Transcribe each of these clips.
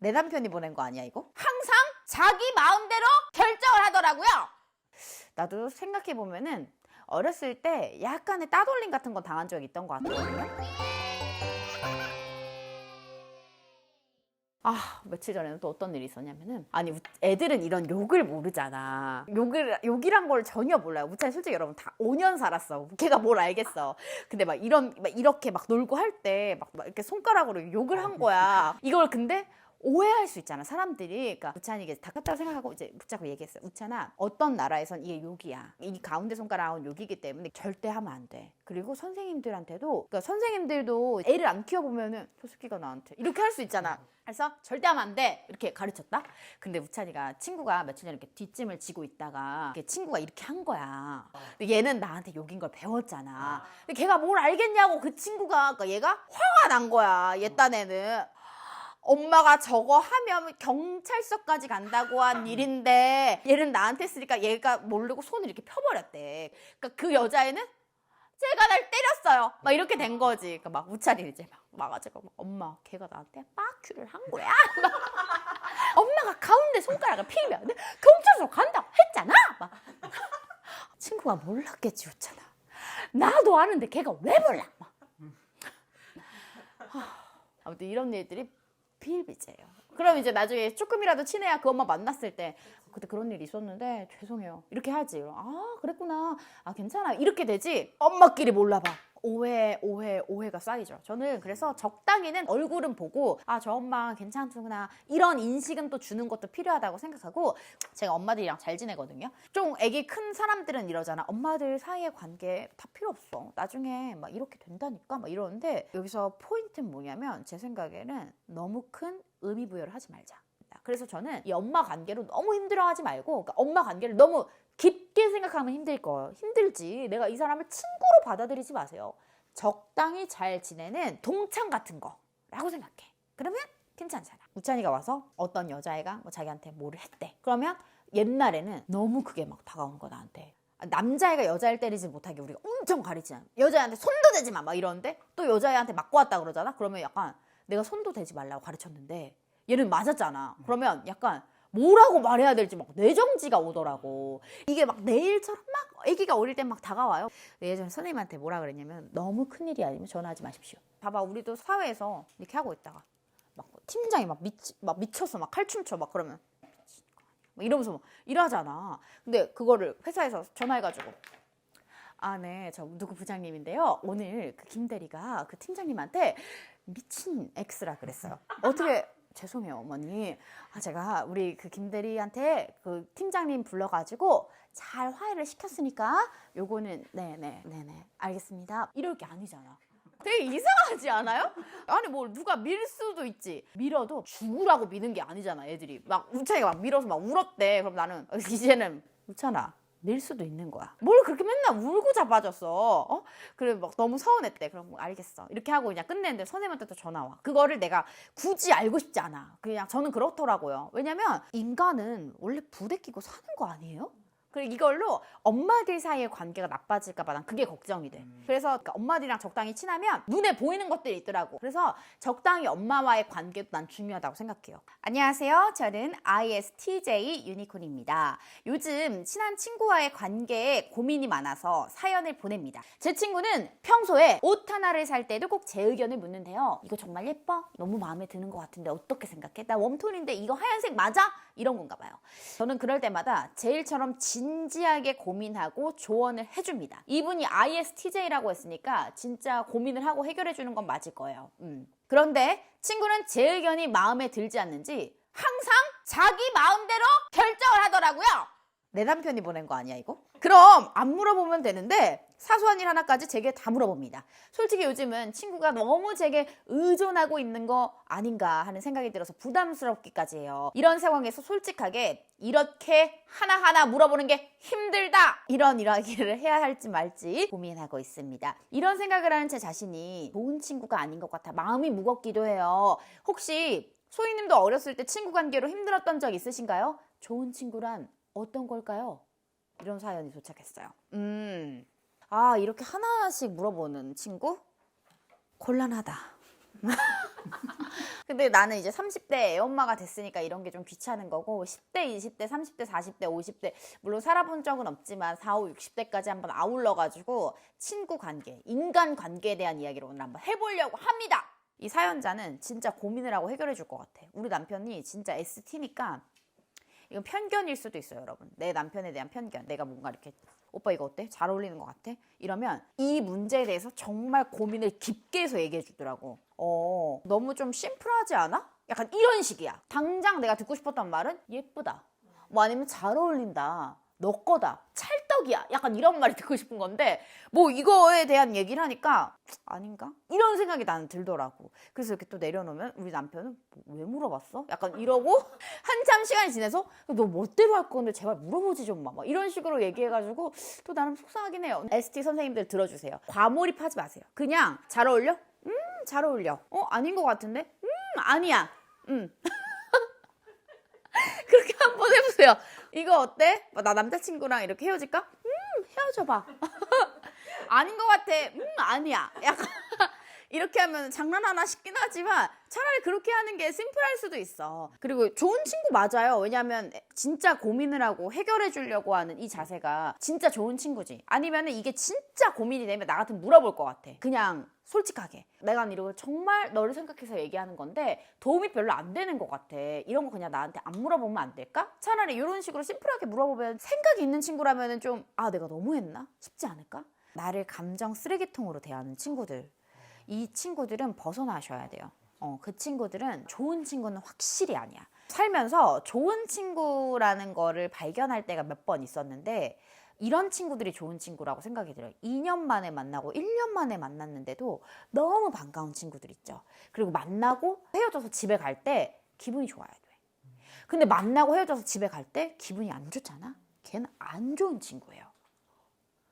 내 남편이 보낸 거 아니야 이거? 항상 자기 마음대로 결정을 하더라고요. 나도 생각해보면은 어렸을 때 약간의 따돌림 같은 거 당한 적이 있던 것 같거든요. 며칠 전에는 또 어떤 일이 있었냐면은, 아니 애들은 이런 욕을 모르잖아. 욕이란 걸 전혀 몰라요. 우찬이 솔직히 여러분 다 5년 살았어. 걔가 뭘 알겠어. 근데 막 이렇게 막 놀고 할 때 막 이렇게 손가락으로 욕을 한 거야. 이걸 근데 오해할 수 있잖아 사람들이. 그러니까 우찬이 이게 다 컸다고 생각하고 이제 붙잡고 얘기했어요. 우찬아, 어떤 나라에선 이게 욕이야. 이 가운데 손가락은 욕이기 때문에 절대 하면 안 돼. 그리고 선생님들한테도, 그러니까 선생님들도 애를 안 키워보면은 저 새끼가 나한테 이렇게 할 수 있잖아. 그래서 절대 하면 안 돼 이렇게 가르쳤다. 근데 우찬이가, 친구가 며칠 전에 이렇게 뒷짐을 지고 있다가 친구가 이렇게 한 거야. 근데 얘는 나한테 욕인 걸 배웠잖아. 근데 걔가 뭘 알겠냐고, 그 친구가. 그러니까 얘가 화가 난 거야. 얘 딴에는 엄마가 저거 하면 경찰서까지 간다고 한 일인데 얘는 나한테 쓰니까 얘가 모르고 손을 이렇게 펴버렸대. 그러니까 그 여자애는 제가 날 때렸어요 막 이렇게 된 거지. 그러니까 막 우찬이 이제 막 와가지고 엄마 걔가 나한테 빠큐를 한 거야. 엄마가 가운데 손가락을 피면 경찰서 간다고 했잖아. 막. 친구가 몰랐겠지 우찬아. 나도 아는데 걔가 왜 몰라. 막. 아무튼 이런 일들이 비일비재예요. 그럼 이제 나중에 조금이라도 친해야 그 엄마 만났을 때 그때 그런 일이 있었는데 죄송해요 이렇게 하지. 그랬구나, 괜찮아 이렇게 되지. 엄마끼리 몰라봐. 오해가 쌓이죠. 저는 그래서 적당히는 얼굴은 보고 저 엄마 괜찮구나 이런 인식은 또 주는 것도 필요하다고 생각하고, 제가 엄마들이랑 잘 지내거든요. 좀 애기 큰 사람들은 이러잖아. 엄마들 사이의 관계 다 필요 없어. 나중에 막 이렇게 된다니까 막 이러는데, 여기서 포인트는 뭐냐면 제 생각에는 너무 큰 의미 부여를 하지 말자. 그래서 저는 이 엄마 관계로 너무 힘들어하지 말고, 그러니까 엄마 관계를 너무 깊게 생각하면 힘들 거예요. 힘들지. 내가 이 사람을 친구로 받아들이지 마세요. 적당히 잘 지내는 동창 같은 거라고 생각해. 그러면 괜찮잖아. 우찬이가 와서 어떤 여자애가 뭐 자기한테 뭐를 했대. 그러면 옛날에는 너무 그게 막 다가오는 거 나한테. 남자애가 여자애를 때리지 못하게 우리가 엄청 가리잖아. 여자애한테 손도 대지 마 막 이러는데 또 여자애한테 맞고 왔다 그러잖아. 그러면 약간 내가 손도 대지 말라고 가르쳤는데 얘는 맞았잖아. 그러면 약간 뭐라고 말해야 될지 막 뇌정지가 오더라고. 이게 막 내일처럼 막 애기가 어릴 때 막 다가와요. 예전에 선생님한테 뭐라 그랬냐면, 너무 큰일이 아니면 전화하지 마십시오. 봐봐, 우리도 사회에서 이렇게 하고 있다가 막 팀장이 막 미쳤어 막 칼춤춰 막 그러면 막 이러면서 막 일하잖아. 근데 그거를 회사에서 전화해가지고 네, 저 누구 부장님인데요, 오늘 그 김대리가 그 팀장님한테 미친 X라 그랬어요. 어떻게 죄송해요 어머니, 제가 우리 그 김대리한테 그 팀장님 불러가지고 잘 화해를 시켰으니까 요거는 네네 알겠습니다 이럴 게 아니잖아. 되게 이상하지 않아요? 아니 뭐 누가 밀 수도 있지. 밀어도 죽으라고 미는 게 아니잖아. 애들이 막 우찬이가 막 밀어서 막 울었대. 그럼 나는 이제는 우찬아 밀 수도 있는 거야. 뭘 그렇게 맨날 울고 자빠졌어. 그래 막 너무 서운했대. 그럼 뭐 알겠어 이렇게 하고 그냥 끝냈는데 선생님한테 또 전화 와. 그거를 내가 굳이 알고 싶지 않아. 그냥 저는 그렇더라고요. 왜냐면 인간은 원래 부대끼고 사는 거 아니에요? 그리고 이걸로 엄마들 사이의 관계가 나빠질까 봐 난 그게 걱정이 돼. 그래서 그러니까 엄마들이랑 적당히 친하면 눈에 보이는 것들이 있더라고. 그래서 적당히 엄마와의 관계도 난 중요하다고 생각해요. 안녕하세요. 저는 ISTJ 유니콘입니다. 요즘 친한 친구와의 관계에 고민이 많아서 사연을 보냅니다. 제 친구는 평소에 옷 하나를 살 때도 꼭 제 의견을 묻는데요. 이거 정말 예뻐? 너무 마음에 드는 것 같은데 어떻게 생각해? 나 웜톤인데 이거 하얀색 맞아? 이런 건가 봐요. 저는 그럴 때마다 제 일처럼 진지하게 고민하고 조언을 해줍니다. 이분이 ISTJ라고 했으니까 진짜 고민을 하고 해결해 주는 건 맞을 거예요. 그런데 친구는 제 의견이 마음에 들지 않는지 항상 자기 마음대로 결정을 하더라고요. 내 남편이 보낸 거 아니야 이거? 그럼 안 물어보면 되는데 사소한 일 하나까지 제게 다 물어봅니다. 솔직히 요즘은 친구가 너무 제게 의존하고 있는 거 아닌가 하는 생각이 들어서 부담스럽기까지 해요. 이런 상황에서 솔직하게 이렇게 하나하나 물어보는 게 힘들다, 이런 이야기를 해야 할지 말지 고민하고 있습니다. 이런 생각을 하는 제 자신이 좋은 친구가 아닌 것 같아 마음이 무겁기도 해요. 혹시 소희님도 어렸을 때 친구 관계로 힘들었던 적 있으신가요? 좋은 친구란 어떤 걸까요? 이런 사연이 도착했어요. 이렇게 하나씩 물어보는 친구? 곤란하다. 근데 나는 이제 30대 애엄마가 됐으니까 이런 게 좀 귀찮은 거고 10대, 20대, 30대, 40대, 50대 물론 살아본 적은 없지만 4, 5, 60대까지 한번 아울러가지고 친구 관계, 인간 관계에 대한 이야기를 오늘 한번 해보려고 합니다. 이 사연자는 진짜 고민을 하고 해결해 줄 것 같아. 우리 남편이 진짜 ST니까 이건 편견일 수도 있어요, 여러분. 내 남편에 대한 편견. 내가 뭔가 이렇게 오빠 이거 어때? 잘 어울리는 것 같아? 이러면 이 문제에 대해서 정말 고민을 깊게 해서 얘기해 주더라고. 너무 좀 심플하지 않아? 약간 이런 식이야. 당장 내가 듣고 싶었던 말은 예쁘다. 뭐 아니면 잘 어울린다. 너 거다. 찰떡이야. 약간 이런 말이 듣고 싶은 건데 뭐 이거에 대한 얘기를 하니까 아닌가? 이런 생각이 나는 들더라고. 그래서 이렇게 또 내려놓으면 우리 남편은 왜 물어봤어? 약간 이러고 한참 시간이 지나서 너 멋대로 할 건데 제발 물어보지 좀 마. 막 이런 식으로 얘기해가지고 또 나름 속상하긴 해요. ST 선생님들 들어주세요. 과몰입하지 마세요. 그냥 잘 어울려? 잘 어울려. 아닌 것 같은데? 아니야. 그렇게 한번 해보세요. 이거 어때? 나 남자친구랑 이렇게 헤어질까? 헤어져봐. 아닌 것 같아. 아니야. 약간 이렇게 하면 장난하나 싶긴 하지만 차라리 그렇게 하는 게 심플할 수도 있어. 그리고 좋은 친구 맞아요. 왜냐면 진짜 고민을 하고 해결해 주려고 하는 이 자세가 진짜 좋은 친구지. 아니면 이게 진짜 고민이 되면 나 같으면 물어볼 것 같아. 그냥 솔직하게. 내가 이러고 정말 너를 생각해서 얘기하는 건데 도움이 별로 안 되는 것 같아. 이런 거 그냥 나한테 안 물어보면 안 될까? 차라리 이런 식으로 심플하게 물어보면 생각이 있는 친구라면 좀 내가 너무했나? 싶지 않을까? 나를 감정 쓰레기통으로 대하는 친구들. 이 친구들은 벗어나셔야 돼요. 그 친구들은 좋은 친구는 확실히 아니야. 살면서 좋은 친구라는 거를 발견할 때가 몇 번 있었는데 이런 친구들이 좋은 친구라고 생각이 들어요. 2년 만에 만나고 1년 만에 만났는데도 너무 반가운 친구들 있죠. 그리고 만나고 헤어져서 집에 갈 때 기분이 좋아야 돼. 근데 만나고 헤어져서 집에 갈 때 기분이 안 좋잖아? 걔는 안 좋은 친구예요.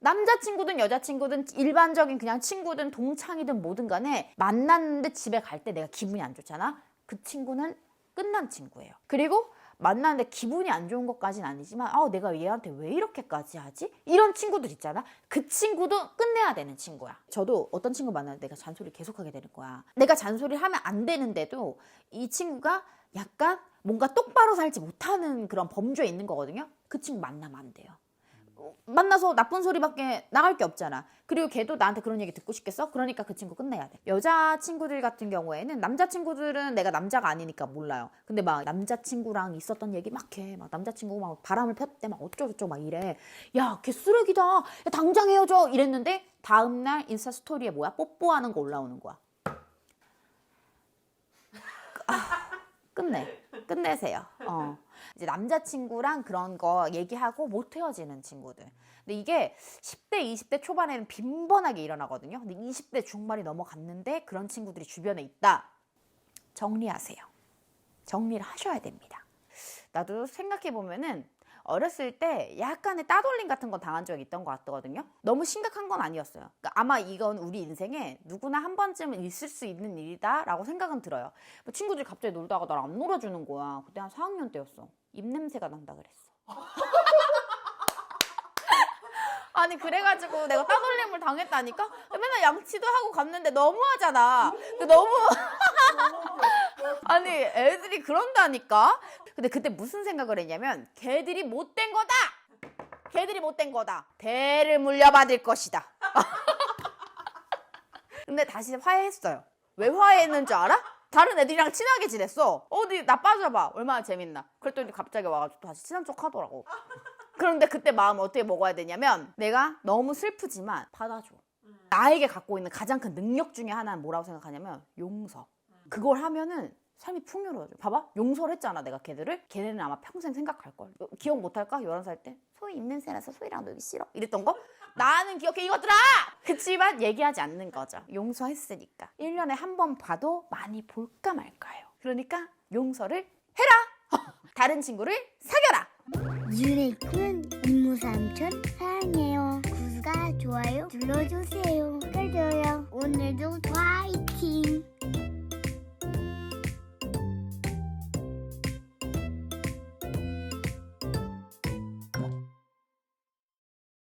남자친구든 여자친구든 일반적인 그냥 친구든 동창이든 뭐든 간에 만났는데 집에 갈 때 내가 기분이 안 좋잖아? 그 친구는 끝난 친구예요. 그리고 만났는데 기분이 안 좋은 것까지는 아니지만 내가 얘한테 왜 이렇게까지 하지? 이런 친구들 있잖아. 그 친구도 끝내야 되는 친구야. 저도 어떤 친구 만나는데 내가 잔소리 계속하게 되는 거야. 내가 잔소리를 하면 안 되는데도 이 친구가 약간 뭔가 똑바로 살지 못하는 그런 범주에 있는 거거든요. 그 친구 만나면 안 돼요. 만나서 나쁜 소리밖에 나갈 게 없잖아. 그리고 걔도 나한테 그런 얘기 듣고 싶겠어? 그러니까 그 친구 끝내야 돼. 여자친구들 같은 경우에는 남자친구들은 내가 남자가 아니니까 몰라요. 근데 막 남자친구랑 있었던 얘기 막 해. 막 남자친구가 막 바람을 폈대. 막 어쩌고저쩌고 막 이래. 야, 걔 쓰레기다. 야, 당장 헤어져. 이랬는데 다음날 인스타 스토리에 뭐야? 뽀뽀하는 거 올라오는 거야. 끝내세요. 이제 남자친구랑 그런 거 얘기하고 못 헤어지는 친구들. 근데 이게 10대, 20대 초반에는 빈번하게 일어나거든요. 근데 20대 중반이 넘어갔는데 그런 친구들이 주변에 있다. 정리하세요. 정리를 하셔야 됩니다. 나도 생각해보면은 어렸을 때 약간의 따돌림 같은 거 당한 적이 있던 것 같거든요. 너무 심각한 건 아니었어요. 그러니까 아마 이건 우리 인생에 누구나 한 번쯤은 있을 수 있는 일이다 라고 생각은 들어요. 뭐 친구들이 갑자기 놀다가 나를 안 놀아주는 거야. 그때 한 4학년 때였어. 입냄새가 난다 그랬어. 아니 그래가지고 내가 따돌림을 당했다니까? 맨날 양치도 하고 갔는데 너무하잖아. 너무 아니 애들이 그런다니까? 근데 그때 무슨 생각을 했냐면 걔들이 못된 거다! 걔들이 못된 거다. 대를 물려받을 것이다. 근데 다시 화해했어요. 왜 화해했는 줄 알아? 다른 애들이랑 친하게 지냈어. 어디 나 빠져봐. 얼마나 재밌나. 그랬더니 갑자기 와가지고 다시 친한 척 하더라고. 그런데 그때 마음 어떻게 먹어야 되냐면 내가 너무 슬프지만 받아줘. 나에게 갖고 있는 가장 큰 능력 중에 하나는 뭐라고 생각하냐면 용서. 그걸 하면은 삶이 풍요로워져. 봐봐. 용서를 했잖아 내가 걔들을. 걔네는 아마 평생 생각할걸. 기억 못할까? 11살 때 소희 입냄새나서 소희랑 놀기 싫어 이랬던 거? 나는 기억해 이것들아! 그치만 얘기하지 않는 거죠. 용서했으니까. 1년에 한 번 봐도 많이 볼까 말까요. 그러니까 용서를 해라! 다른 친구를 사겨라! 유레이큰 이모 삼촌 사랑해요. 구독과 좋아요 눌러주세요. 그래요. 오늘도 화이팅!